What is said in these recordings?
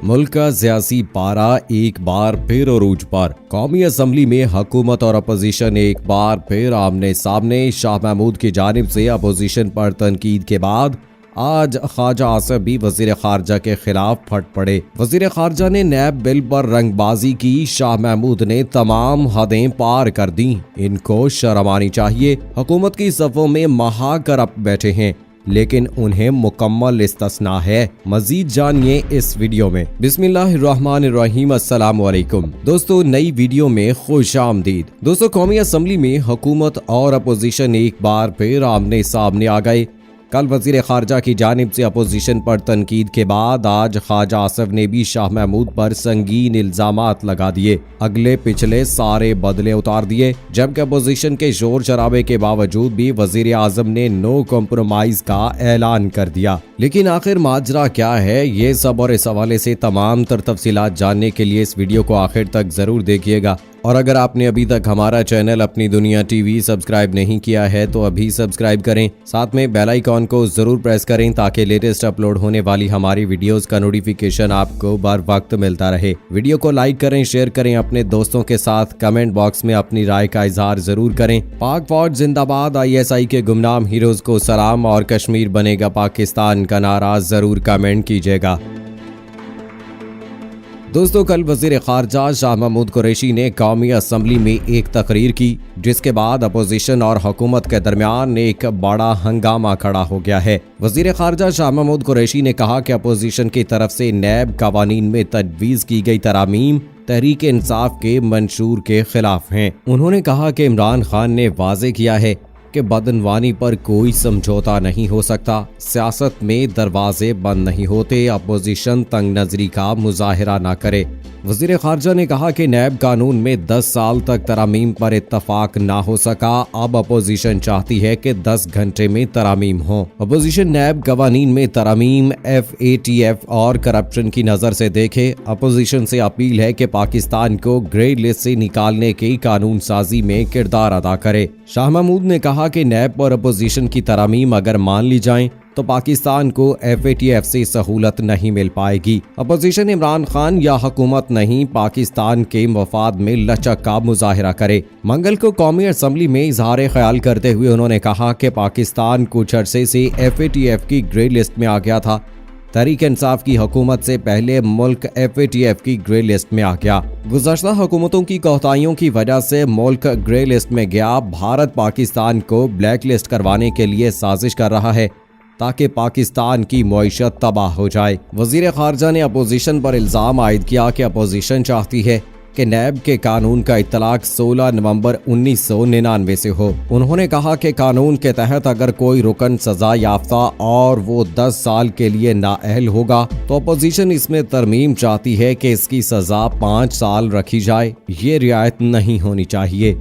मुल्क का सियासी पारा एक बार फिर अरूज पर। कौमी असम्बली में हुकूमत और अपोजिशन एक बार फिर आमने सामने। शाह महमूद की जानिब से अपोजिशन पर तनकीद के बाद आज ख्वाजा आसिफ भी वजीर खारजा के खिलाफ फट पड़े। वजीर खारजा ने नैब बिल पर रंगबाजी की। शाह महमूद ने तमाम हदें पार कर दी। इनको शर्म आनी चाहिए। हुकूमत की सफ़ों में महा कर बैठे हैं, लेकिन उन्हें मुकम्मल इस्तिस्ना है। मजीद जानिए इस वीडियो में। बिस्मिल्लाहिर्रहमानिर्रहीम। अस्सलाम वालेकुम दोस्तों, नई वीडियो में खुश आमदीद। दोस्तों, कौमी असम्बली में हुकूमत और अपोजिशन एक बार फिर आमने सामने आ गए। कल वजीर खारजा की जानिब से अपोजिशन पर तनकीद के बाद आज ख्वाजा आसिफ ने भी शाह महमूद पर संगीन इल्जामात लगा दिए। अगले पिछले सारे बदले उतार दिए। जबकि अपोजिशन के शोर शराबे के बावजूद भी वजीर आजम ने नो कॉम्प्रोमाइज का ऐलान कर दिया। लेकिन आखिर माजरा क्या है, ये सब और इस हवाले से तमाम तर तफसीलात जानने के लिए इस वीडियो को आखिर तक जरूर देखिएगा। और अगर आपने अभी तक हमारा चैनल अपनी दुनिया टीवी सब्सक्राइब नहीं किया है तो अभी सब्सक्राइब करें। साथ में बेल आइकॉन को जरूर प्रेस करें ताकि लेटेस्ट अपलोड होने वाली हमारी वीडियोस का नोटिफिकेशन आपको बर वक्त मिलता रहे। वीडियो को लाइक करें, शेयर करें अपने दोस्तों के साथ। कमेंट बॉक्स में अपनी राय का इजहार जरूर करें। पाक फौज जिंदाबाद, ISI के गुमनाम हीरोज को सलाम और कश्मीर बनेगा पाकिस्तान का नारा जरूर कमेंट कीजिएगा। दोस्तों, कल वजीर खारजा शाह महमूद कुरैशी ने कौमी असम्बली में एक तकरीर की, जिसके बाद अपोजिशन और हुकूमत के दरमियान एक बड़ा हंगामा खड़ा हो गया है। वजीर खारजा शाह महमूद कुरैशी ने कहा कि अपोजिशन की तरफ से नैब कवानीन में तजवीज़ की गई तरामीम तहरीक इंसाफ के मंशूर के खिलाफ हैं। उन्होंने कहा कि इमरान खान ने वाजे किया है कि बदनवानी पर कोई समझौता नहीं हो सकता। सियासत में दरवाजे बंद नहीं होते। अपोजिशन तंग नजरी का मुजाहिरा ना करे। वजीर खारजा ने कहा कि नैब कानून में 10 साल तक तरामीम पर इत्तफाक ना हो सका। अब अपोजिशन चाहती है कि 10 घंटे में तरामीम हो। अपोजिशन नैब कवानीन में तरामीम FATF और करप्शन की नजर से देखे। अपोजिशन से अपील है कि पाकिस्तान को ग्रे लिस्ट से निकालने की कानून साजी में किरदार अदा करे। शाह महमूद ने कहा कि नैब और अपोजिशन की तरामीम अगर मान ली जाएं तो पाकिस्तान को FATF से सहूलत नहीं मिल पाएगी। अपोजिशन इमरान खान या हुकूमत नहीं, पाकिस्तान के मफाद में लचक का मुजाहिरा करे। मंगल को कौमी असम्बली में इजहार ख्याल करते हुए उन्होंने कहा कि पाकिस्तान कुछ अरसे से FATF की ग्रे लिस्ट में आ गया था। तहरीक इंसाफ की हुकूमत से पहले मुल्क FATF की ग्रे लिस्ट में आ गया। गुज़श्ता हुकूमतों की कोताहियों की वजह से मुल्क ग्रे लिस्ट में गया। भारत पाकिस्तान को ब्लैक लिस्ट करवाने के लिए साजिश कर रहा है ताकि पाकिस्तान की मईशत तबाह हो जाए। वजीर खारजा ने अपोजिशन पर इल्ज़ाम आयद किया कि अपोजिशन चाहती है कि नैब के कानून का इतलाक 16 नवंबर 1999 से हो। उन्होंने कहा कि कानून के तहत अगर कोई रुकन सजा याफ्ता और वो 10 साल के लिए नाअहल होगा तो अपोजिशन इसमें तरमीम चाहती है कि इसकी सजा 5 साल रखी जाए। ये रियायत नहीं होनी चाहिए।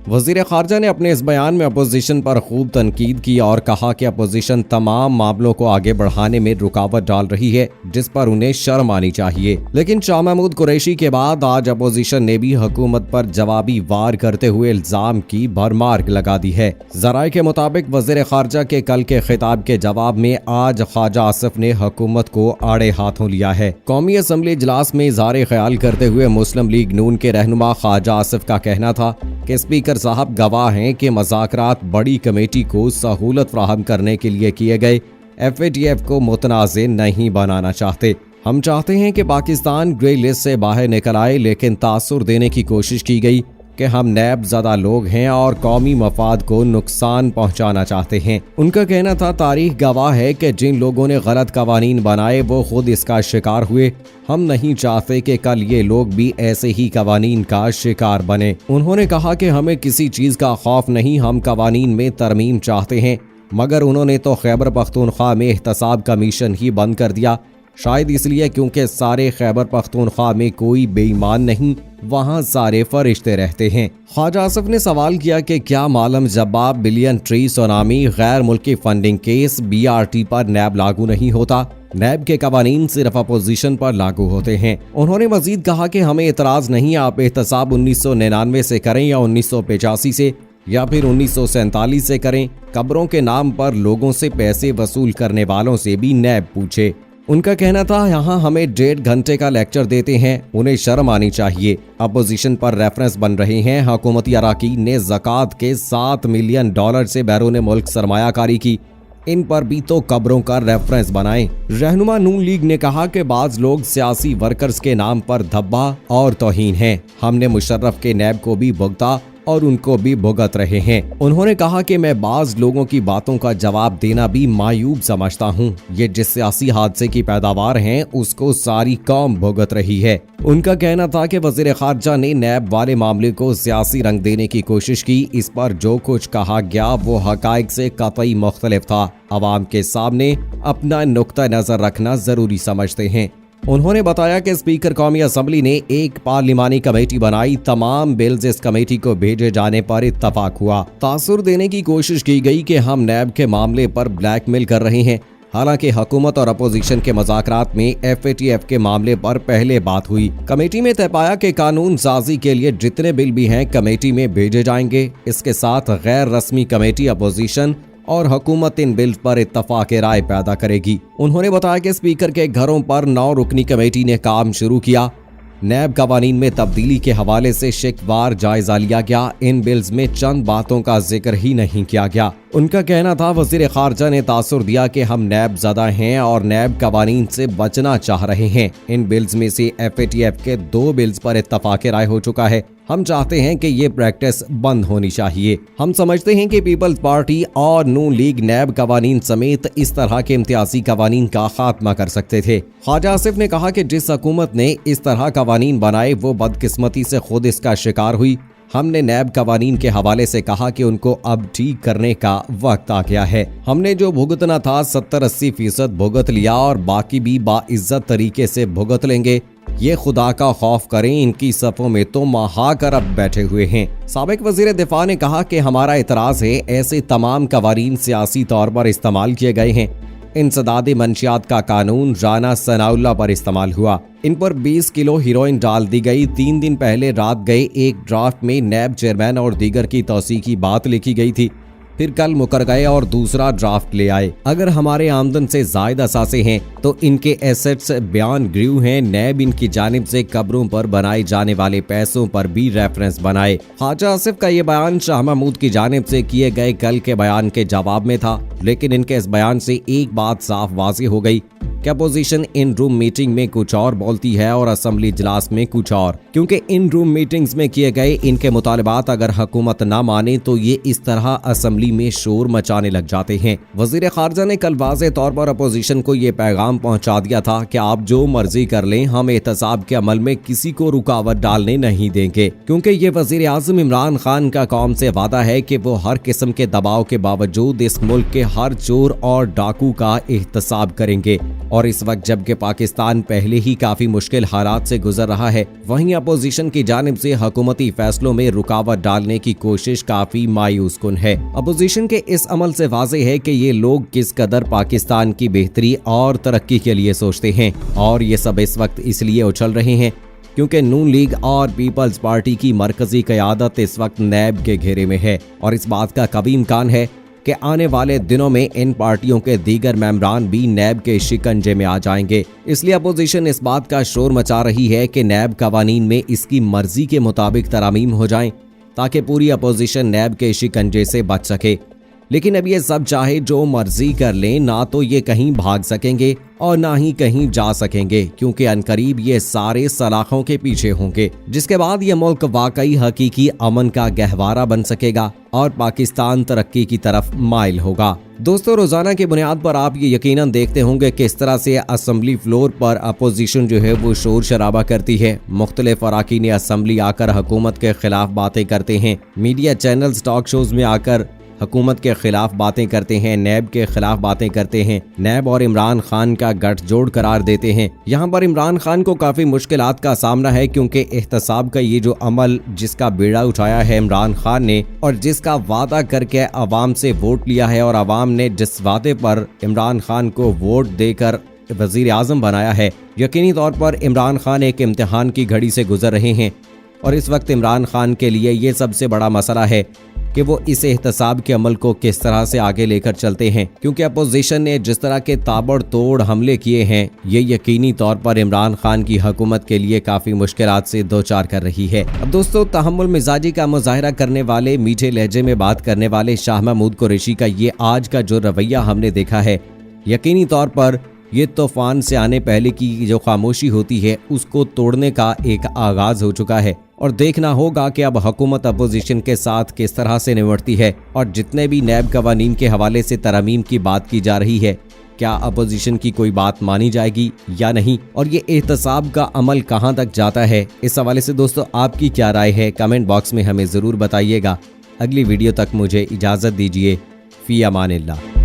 वजीर खारजा ने अपने इस बयान में अपोजिशन पर खूब तनकीद की और कहा कि अपोजिशन तमाम मामलों को आगे बढ़ाने में रुकावट डाल रही है, जिस पर उन्हें शर्म आनी चाहिए। लेकिन शाह महमूद कुरैशी के बाद आज अपोजिशन ने भी हुकूमत पर जवाबी वार करते हुए इल्जाम की भरमार लगा दी है। जराये के मुताबिक वजीर खारजा के कल के खिताब के जवाब में आज ख्वाजा आसिफ ने हुकूमत को आड़े हाथों लिया है। कौमी असम्बली इजलास में इजहार ख्याल करते हुए मुस्लिम लीग नून के रहनुमा ख्वाजा आसिफ का कहना था कि स्पीकर साहब गवाह हैं कि मज़ाकरात बड़ी कमेटी को सहूलत फराहम करने के लिए किए गए। FATF को मुतनाज़े नहीं बनाना चाहते। हम चाहते हैं कि पाकिस्तान ग्रे लिस्ट से बाहर निकल आए, लेकिन तासुर देने की कोशिश की गई कि हम नैब ज़दा लोग हैं और कौमी मफाद को नुकसान पहुंचाना चाहते हैं। उनका कहना था तारीख गवाह है कि जिन लोगों ने गलत कवानीन बनाए वो खुद इसका शिकार हुए। हम नहीं चाहते कि कल ये लोग भी ऐसे ही कवानीन का शिकार बने। उन्होंने कहा कि हमें किसी चीज़ का खौफ नहीं, हम कवानीन में तरमीम चाहते हैं। मगर उन्होंने तो खैबर पख्तूनख्वा में एहतसाब का मिशन ही बंद कर दिया, शायद इसलिए क्योंकि सारे खैबर पख्तूनख्वा में कोई बेईमान नहीं, वहाँ सारे फरिश्ते रहते हैं। ख्वाजा आसिफ ने सवाल किया कि क्या मालम जब्बाब बिलियन ट्री सुनामी गैर मुल्की फंडिंग केस BRT पर नैब लागू नहीं होता। नैब के कवानीन सिर्फ अपोजिशन पर लागू होते हैं। उन्होंने मजीद कहा कि हमें एतराज नहीं, आप एहतसाब 1999 से करें या 1985 से या फिर 1947 से करें। कब्रों के नाम पर लोगों से पैसे वसूल करने वालों से भी नैब पूछे। उनका कहना था यहाँ हमें 1.5 घंटे का लेक्चर देते हैं, उन्हें शर्म आनी चाहिए। अपोजिशन पर रेफरेंस बन रहे हैं। हुकूमती अराकीन ने ज़कात के $7 मिलियन से बैरून मुल्क सरमायाकारी की, इन पर भी तो कब्रों का रेफरेंस बनाएं। रहनुमा नून लीग ने कहा कि बाज लोग सियासी वर्कर्स के नाम पर धब्बा और तौहीन है। हमने मुशर्रफ के नैब को भी भुगता और उनको भी भुगत रहे हैं। उन्होंने कहा कि मैं बाज लोगों की बातों का जवाब देना भी मायूब समझता हूं। ये जिस सियासी हादसे की पैदावार हैं उसको सारी कौम भुगत रही है। उनका कहना था कि वजीर खारजा ने नैब वाले मामले को सियासी रंग देने की कोशिश की। इस पर जो कुछ कहा गया वो हकाइक से कतई मुख्तलिफ था। अवाम के सामने अपना नुक्ता नजर रखना जरूरी समझते हैं। उन्होंने बताया कि स्पीकर कौमी असम्बली ने एक पार्लिमानी कमेटी बनाई। तमाम बिल्स इस कमेटी को भेजे जाने पर इत्तफाक हुआ। तासुर देने की कोशिश की गई कि हम नैब के मामले पर ब्लैकमेल कर रहे हैं। हालांकि हुकूमत और अपोजिशन के मुज़ाकरात में FATF के मामले पर पहले बात हुई। कमेटी में तय पाया कि कानून साजी के लिए जितने बिल भी हैं कमेटी में भेजे जाएंगे। इसके साथ गैर रस्मी कमेटी अपोजिशन और हुकूमत इन बिल पर इत्तफाक राय पैदा करेगी। उन्होंने बताया कि स्पीकर के घरों पर 9 रुकनी कमेटी ने काम शुरू किया। नैब कवानीन में तब्दीली के हवाले से शिकवार जायजा लिया गया। इन बिल्स में चंद बातों का जिक्र ही नहीं किया गया। उनका कहना था वजीर खारजा ने तासुर दिया कि हम नैब ज़दा हैं और नैब कवानीन से बचना चाह रहे हैं। इन बिल्स में से FATF के 2 बिल्स पर इत्तफाक राय हो चुका है। हम चाहते हैं कि ये प्रैक्टिस बंद होनी चाहिए। हम समझते हैं कि पीपल्स पार्टी और नून लीग नैब कवानीन समेत इस तरह के इम्तियाजी कवानीन का खात्मा कर सकते थे। ख्वाजा आसिफ ने कहा कि जिस हुकूमत ने इस तरह कवानीन बनाए वो बदकिस्मती से खुद इसका शिकार हुई। हमने नैब कवानीन के हवाले से कहा कि उनको अब ठीक करने का वक्त आ गया है। हमने जो भुगतना था 70-80% भुगत लिया और बाकी भी बाइज्जत तरीके से भुगत लेंगे। ये खुदा का खौफ करें, इनकी सफ़ों में तो महाकर अब बैठे हुए हैं। साबिक वजीर दिफा ने कहा कि हमारा इतराज़ है ऐसे तमाम कवानीन सियासी तौर पर इस्तेमाल किए गए हैं। इंसदादी मंशियात का कानून राना सनाउल्लाह पर इस्तेमाल हुआ। इन पर 20 किलो हीरोइन डाल दी गई। 3 दिन पहले रात गए एक ड्राफ्ट में नैब चेयरमैन और दीगर की तौसीक की बात लिखी गई थी। फिर कल मुकर गए और दूसरा ड्राफ्ट ले आए। अगर हमारे आमदन से जायद असासे हैं तो इनके एसेट्स बयान ग्रीव हैं। नैब इनकी जानिब से कब्रों पर बनाए जाने वाले पैसों पर भी रेफरेंस बनाए। ख्वाजा आसिफ का ये बयान शाह महमूद की जानिब से किए गए कल के बयान के जवाब में था, लेकिन इनके इस बयान से एक बात साफ वाज़ेह हो गई कि अपोजिशन इन रूम मीटिंग में कुछ और बोलती है और असम्बली इजलास में कुछ और। क्योंकि इन रूम मीटिंग्स में किए गए इनके मुतालबात अगर हुकूमत ना माने तो ये इस तरह असम्बली में शोर मचाने लग जाते हैं। वजीर खारजा ने कल वाज़ेह तौर पर अपोजिशन को ये पैगाम पहुंचा दिया था कि आप जो मर्जी कर लें, हम एहतसाब के अमल में किसी को रुकावट डालने नहीं देंगे। क्योंकि ये वजीर आज़म इमरान खान का कौम से वादा है कि वो हर किस्म के दबाव के बावजूद इस मुल्क के हर चोर और डाकू का एहतसाब करेंगे। और इस वक्त जबकि पाकिस्तान पहले ही काफी मुश्किल हालात से गुजर रहा है, वहीं अपोजिशन की जानिब से हुकूमती फैसलों में रुकावट डालने की कोशिश काफी मायूस कुन है। अपोजिशन के इस अमल से वाज़ेह है कि ये लोग किस कदर पाकिस्तान की बेहतरी और तरक्की के लिए सोचते हैं, और ये सब इस वक्त इसलिए उछल रहे हैं क्योंकि नून लीग और पीपल्स पार्टी की मरकजी क़यादत इस वक्त नैब के घेरे में है। और इस बात का कभी इम्कान है कि आने वाले दिनों में इन पार्टियों के दीगर मेंबरान भी नैब के शिकंजे में आ जाएंगे। इसलिए अपोजिशन इस बात का शोर मचा रही है कि नैब कवानीन में इसकी मर्जी के मुताबिक तरामीम हो जाएं ताकि पूरी अपोजिशन नैब के शिकंजे से बच सके। लेकिन अब ये सब चाहे जो मर्जी कर लें, ना तो ये कहीं भाग सकेंगे और ना ही कहीं जा सकेंगे, क्योंकि अनकरीब ये सारे सलाखों के पीछे होंगे, जिसके बाद ये मुल्क वाकई हकीकी अमन का गहवारा बन सकेगा और पाकिस्तान तरक्की की तरफ माइल होगा। दोस्तों, रोजाना की बुनियाद पर आप ये यकीनन देखते होंगे किस तरह से असम्बली फ्लोर पर अपोजिशन जो है वो शोर शराबा करती है। मुख्तलिफ अराकीन असम्बली आकर हुकूमत के खिलाफ बातें करते हैं, मीडिया चैनल्स टॉक शोज में आकर हुकूमत के खिलाफ बातें करते हैं, नैब के खिलाफ बातें करते हैं, नैब और इमरान खान का गठजोड़ करार देते हैं। यहाँ पर इमरान खान को काफ़ी मुश्किलात का सामना है, क्योंकि एहतसाब का ये जो अमल जिसका बेड़ा उठाया है इमरान खान ने और जिसका वादा करके अवाम से वोट लिया है और अवाम ने जिस वादे पर इमरान खान को वोट देकर वजीर आज़म बनाया है, यकीनी तौर पर इमरान खान एक इम्तिहान की घड़ी से गुजर रहे हैं। और इस वक्त इमरान खान के लिए ये सबसे बड़ा मसला है कि वो इस एहतसाब के अमल को किस तरह से आगे लेकर चलते हैं, क्योंकि अपोजिशन ने जिस तरह के ताबड़तोड़ हमले किए हैं ये यकीनी तौर पर इमरान खान की हुकूमत के लिए काफी मुश्किलात से दो चार कर रही है। अब दोस्तों, तहम्मुल मिजाजी का मुजाहरा करने वाले, मीठे लहजे में बात करने वाले शाह महमूद कुरैशी का ये आज का जो रवैया हमने देखा है, यकीनी तौर पर ये तूफान से आने पहले की जो खामोशी होती है उसको तोड़ने का एक आगाज हो चुका है। और देखना होगा कि अब हुकूमत अपोजिशन के साथ किस तरह से निपटती है। और जितने भी नैब कवानीन के हवाले से तरमीम की बात की जा रही है, क्या अपोजिशन की कोई बात मानी जाएगी या नहीं, और ये एहतसाब का अमल कहां तक जाता है, इस हवाले से दोस्तों आपकी क्या राय है, कमेंट बॉक्स में हमें ज़रूर बताइएगा। अगली वीडियो तक मुझे इजाज़त दीजिए। फ़ी अमानिल्लाह।